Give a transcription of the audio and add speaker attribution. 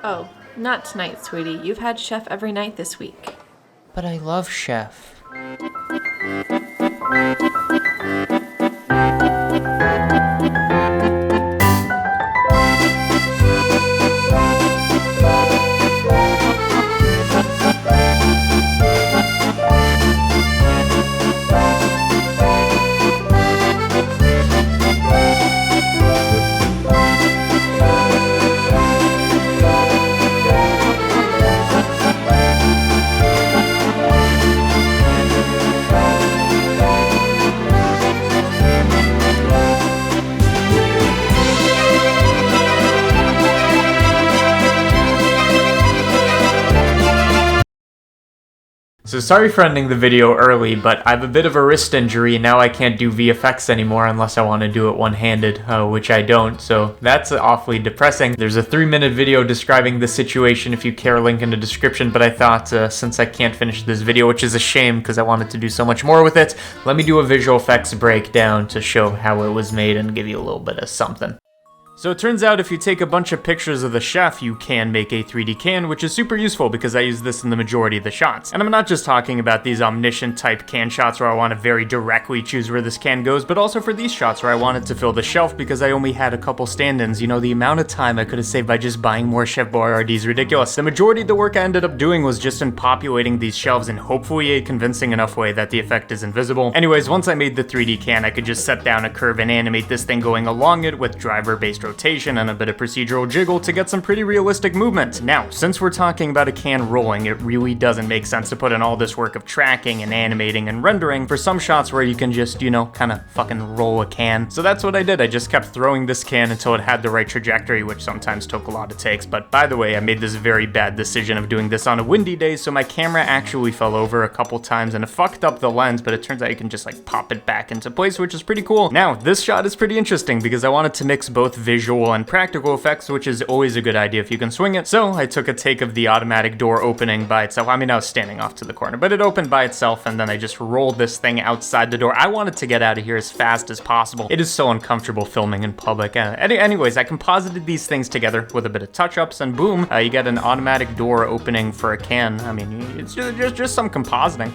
Speaker 1: Oh, not tonight, sweetie. You've had Chef every night this week.
Speaker 2: But I love Chef.
Speaker 3: So sorry for ending the video early, but I have a bit of a wrist injury and now I can't do VFX anymore unless I want to do it one-handed, which I don't, so that's awfully depressing. There's a 3-minute video describing the situation if you care, link in the description, but I thought since I can't finish this video, which is a shame because I wanted to do so much more with it, let me do a visual effects breakdown to show how it was made and give you a little bit of something. So it turns out if you take a bunch of pictures of the chef, you can make a 3D can, which is super useful because I use this in the majority of the shots. And I'm not just talking about these omniscient type can shots where I want to very directly choose where this can goes, but also for these shots where I wanted to fill the shelf because I only had a couple stand-ins. You know, the amount of time I could have saved by just buying more Chef Boyardee is ridiculous. The majority of the work I ended up doing was just in populating these shelves in hopefully a convincing enough way that the effect is invisible. Anyways, once I made the 3D can, I could just set down a curve and animate this thing going along it with driver-based rotation and a bit of procedural jiggle to get some pretty realistic movement. Now, since we're talking about a can rolling, it really doesn't make sense to put in all this work of tracking and animating and rendering for some shots where you can just, you know, kind of fucking roll a can. So that's what I did. I just kept throwing this can until it had the right trajectory, which sometimes took a lot of takes. But by the way, I made this very bad decision of doing this on a windy day, so my camera actually fell over a couple times and it fucked up the lens, but it turns out you can just like pop it back into place, which is pretty cool. Now, this shot is pretty interesting because I wanted to mix both visual and practical effects, which is always a good idea if you can swing it. So I took a take of the automatic door opening by itself. I mean, I was standing off to the corner, but it opened by itself, and then I just rolled this thing outside the door. I wanted to get out of here as fast as possible. It is so uncomfortable filming in public. Anyways, I composited these things together with a bit of touch-ups, and boom, you get an automatic door opening for a can. I mean, it's just some compositing.